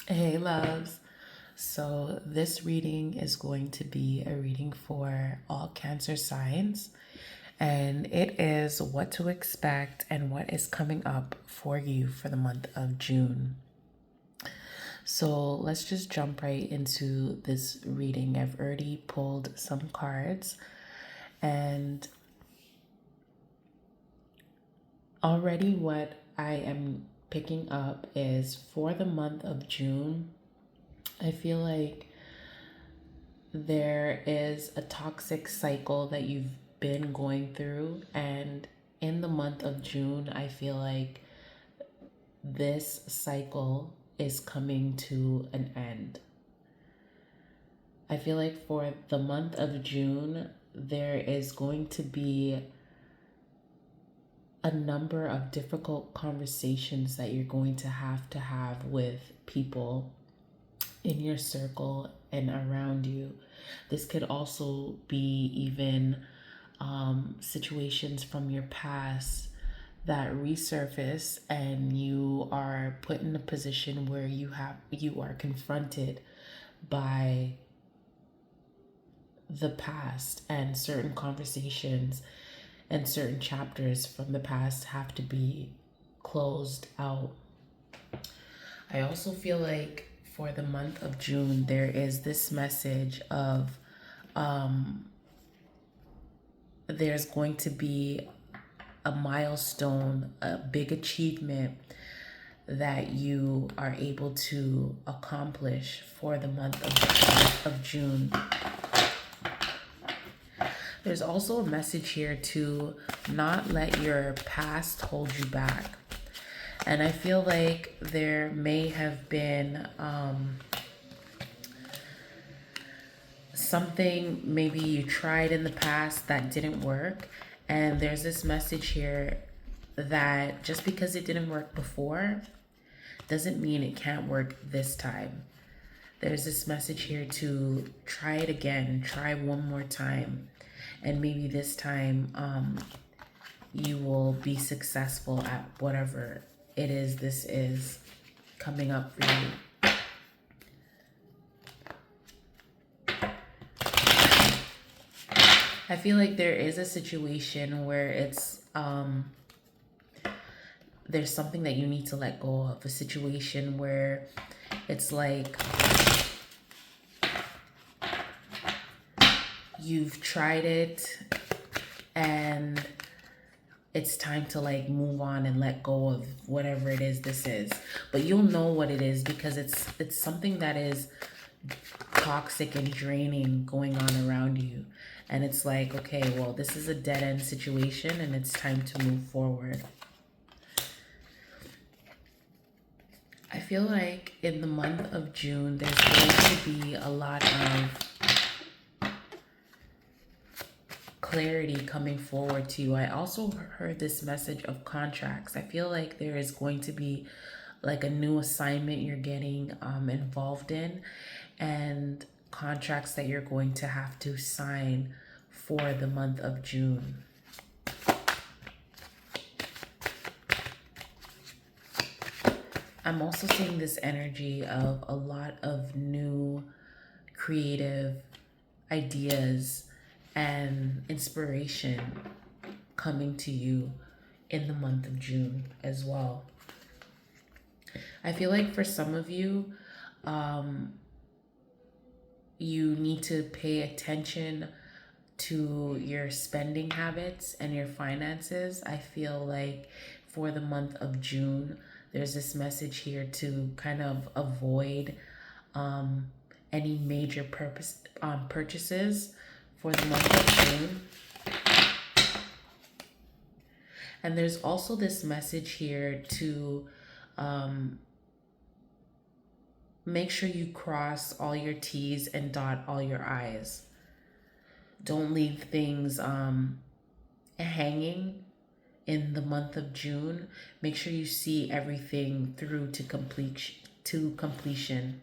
Hey, loves. So, this reading is going to be a reading for all Cancer signs, and it is what to expect and what is coming up for you for the month of June. So, let's just jump right into this reading. I've already pulled some cards, and already what I am picking up is for the month of June. I feel like there is a toxic cycle that you've been going through, and in the month of June, I feel like this cycle is coming to an end. I feel like for the month of June, there is going to be a number of difficult conversations that you're going to have with people in your circle and around you. This could also be even situations from your past that resurface, and you are put in a position where you are confronted by the past, and certain conversations and certain chapters from the past have to be closed out. I also feel like for the month of June, there is this message of there's going to be a milestone, a big achievement that you are able to accomplish for the month of June. There's also a message here to not let your past hold you back. And I feel like there may have been something maybe you tried in the past that didn't work. And there's this message here that just because it didn't work before doesn't mean it can't work this time. There's this message here to try it again, try one more time. And maybe this time you will be successful at whatever it is this is coming up for you. I feel like there is a situation where it's there's something that you need to let go of, a situation where it's like you've tried it and it's time to like move on and let go of whatever it is this is. But you'll know what it is because it's something that is toxic and draining going on around you. And it's like, okay, well, this is a dead end situation and it's time to move forward. I feel like in the month of June, there's going to be a lot of clarity coming forward to you. I also heard this message of contracts. I feel like there is going to be like a new assignment you're getting involved in, and contracts that you're going to have to sign for the month of June. I'm also seeing this energy of a lot of new creative ideas and inspiration coming to you in the month of June as well. I feel like for some of you, you need to pay attention to your spending habits and your finances. I feel like for the month of June, there's this message here to kind of avoid any major purchases for the month of June. And there's also this message here to make sure you cross all your T's and dot all your I's. Don't leave things hanging in the month of June. Make sure you see everything through to completion.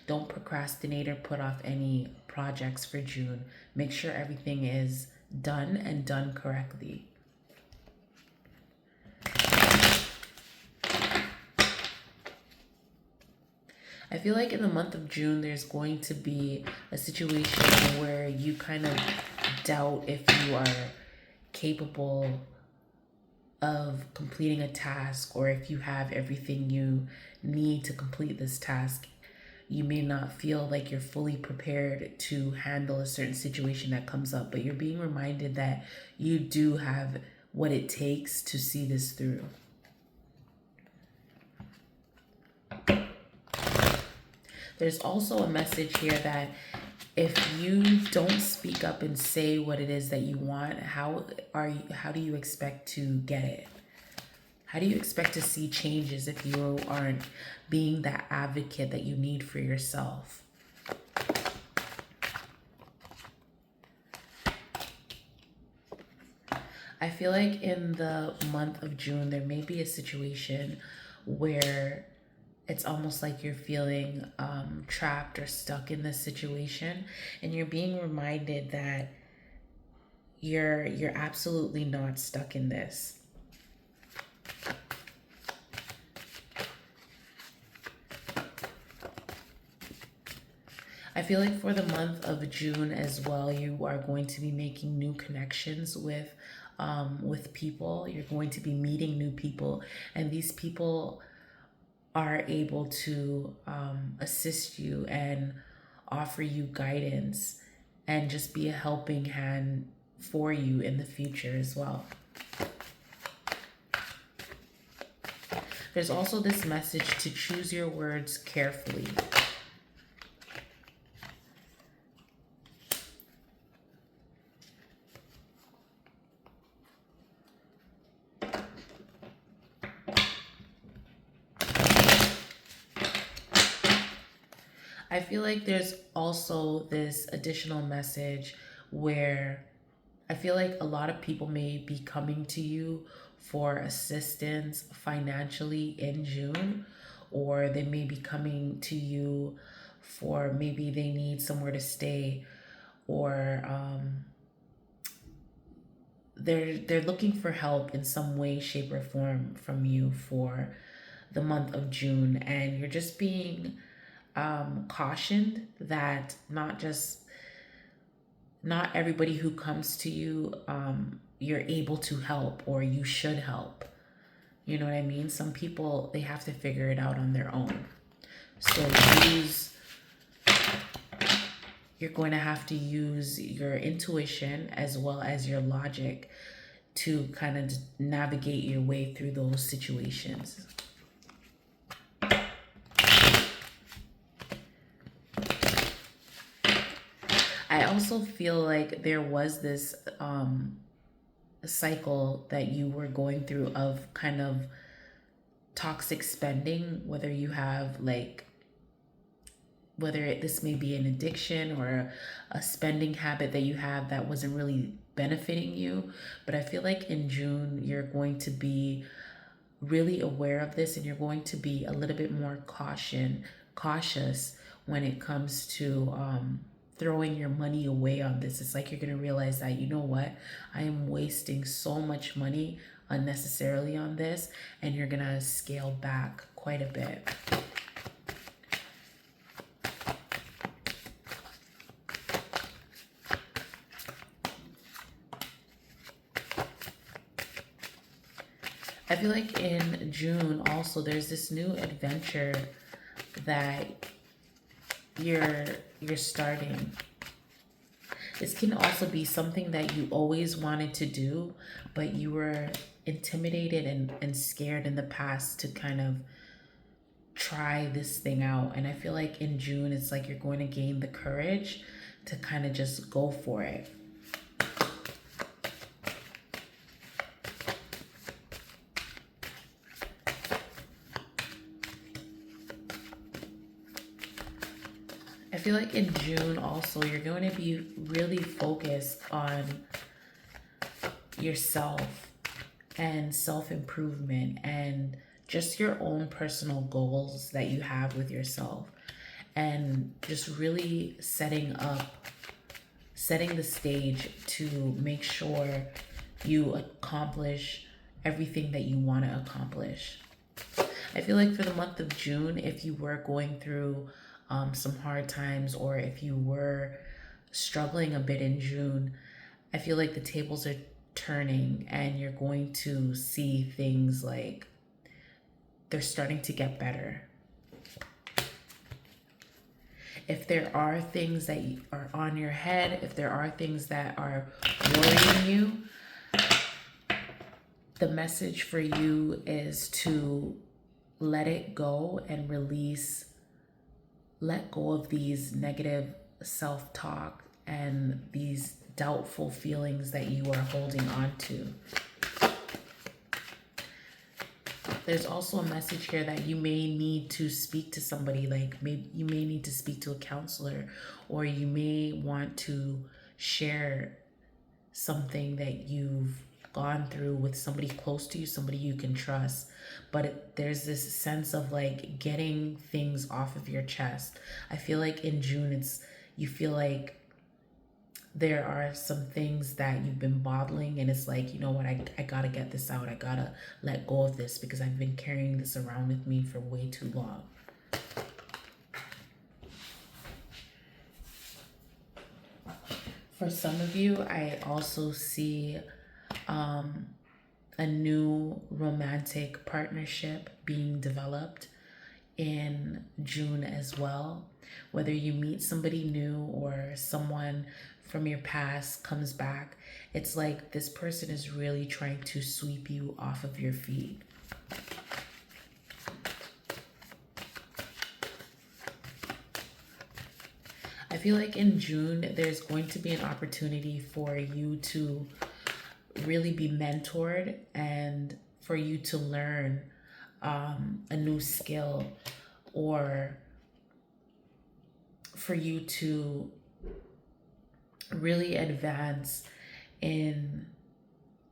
Don't procrastinate or put off any projects for June. Make sure everything is done and done correctly. I feel like in the month of June, there's going to be a situation where you kind of doubt if you are capable of completing a task, or if you have everything you need to complete this task. You may not feel like you're fully prepared to handle a certain situation that comes up, but you're being reminded that you do have what it takes to see this through. There's also a message here that if you don't speak up and say what it is that you want, how do you expect to get it? How do you expect to see changes if you aren't being that advocate that you need for yourself? I feel like in the month of June, there may be a situation where it's almost like you're feeling trapped or stuck in this situation, and you're being reminded that you're absolutely not stuck in this. I feel like for the month of June as well, you are going to be making new connections with people. You're going to be meeting new people, and these people are able to assist you and offer you guidance and just be a helping hand for you in the future as well. There's also this message to choose your words carefully. I feel like there's also this additional message where I feel like a lot of people may be coming to you for assistance financially in June, or they may be coming to you for maybe they need somewhere to stay, or they're looking for help in some way, shape, or form from you for the month of June, and you're just being cautioned that not everybody who comes to you you're able to help or you should help. You know what I mean? Some people, they have to figure it out on their own. So you're going to have to use your intuition as well as your logic to kind of navigate your way through those situations. I also feel like there was this cycle that you were going through of kind of toxic spending, whether this may be an addiction or a spending habit that you have that wasn't really benefiting you. But I feel like in June, you're going to be really aware of this, and you're going to be a little bit more cautious when it comes to throwing your money away on this. It's like you're going to realize that, you know what, I am wasting so much money unnecessarily on this, and you're going to scale back quite a bit. I feel like in June also there's this new adventure that you're starting. This can also be something that you always wanted to do, but you were intimidated and scared in the past to kind of try this thing out. And I feel like in June, it's like you're going to gain the courage to kind of just go for it. I feel like in June also, you're going to be really focused on yourself and self-improvement and just your own personal goals that you have with yourself, and just really setting the stage to make sure you accomplish everything that you want to accomplish. I feel like for the month of June, if you were going through some hard times, or if you were struggling a bit in June, I feel like the tables are turning and you're going to see things like they're starting to get better. If there are things that are on your head, if there are things that are worrying you, the message for you is to let it go and release, let go of these negative self-talk and these doubtful feelings that you are holding on to. There's also a message here that you may need to speak to somebody, like maybe you may need to speak to a counselor, or you may want to share something that you've gone through with somebody close to you, somebody you can trust. But there's this sense of like getting things off of your chest. I feel like in June, you feel like there are some things that you've been bottling, and it's like, you know what, I gotta get this out. I gotta let go of this because I've been carrying this around with me for way too long. For some of you, I also see a new romantic partnership being developed in June as well. Whether you meet somebody new or someone from your past comes back, it's like this person is really trying to sweep you off of your feet. I feel like in June, there's going to be an opportunity for you to really be mentored and for you to learn a new skill, or for you to really advance in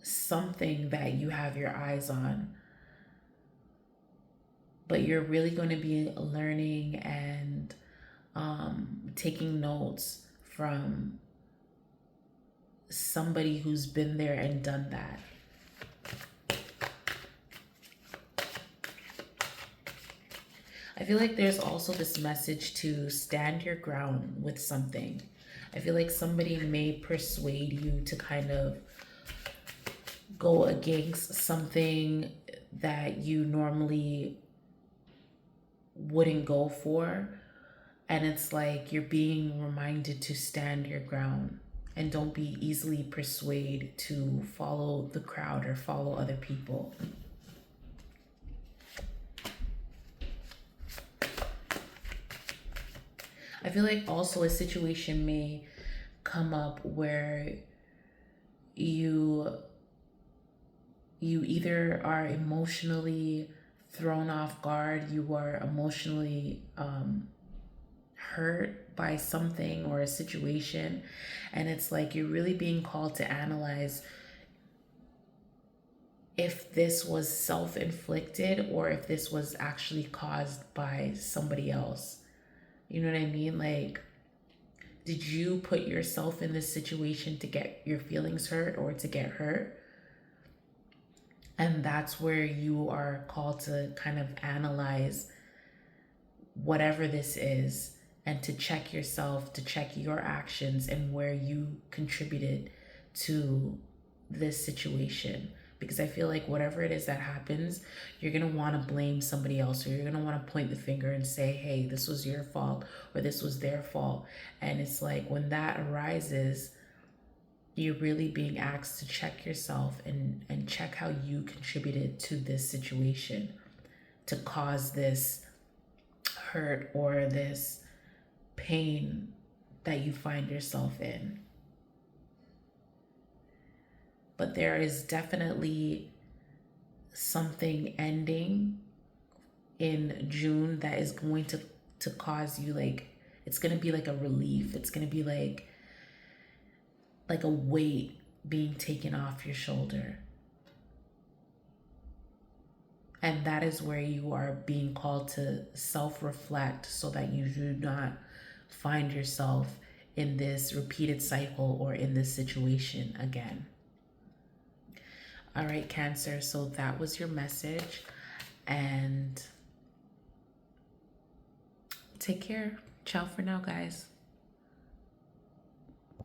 something that you have your eyes on. But you're really going to be learning and taking notes from somebody who's been there and done that. I feel like there's also this message to stand your ground with something. I feel like somebody may persuade you to kind of go against something that you normally wouldn't go for. And it's like you're being reminded to stand your ground and don't be easily persuaded to follow the crowd or follow other people. I feel like also a situation may come up where you either are emotionally thrown off guard, you are emotionally hurt by something or a situation, and it's like you're really being called to analyze if this was self-inflicted or if this was actually caused by somebody else. You know what I mean? Like, did you put yourself in this situation to get your feelings hurt or to get hurt? And that's where you are called to kind of analyze whatever this is and to check yourself, to check your actions and where you contributed to this situation. Because I feel like whatever it is that happens, you're going to want to blame somebody else, or you're going to want to point the finger and say, hey, this was your fault or this was their fault. And it's like when that arises, you're really being asked to check yourself and check how you contributed to this situation to cause this hurt or this pain that you find yourself in. But there is definitely something ending in June that is going to cause you, like, it's going to be like a relief. It's going to be like a weight being taken off your shoulder. And that is where you are being called to self-reflect so that you do not find yourself in this repeated cycle or in this situation again. All right, Cancer, so that was your message. And take care. Ciao for now, guys.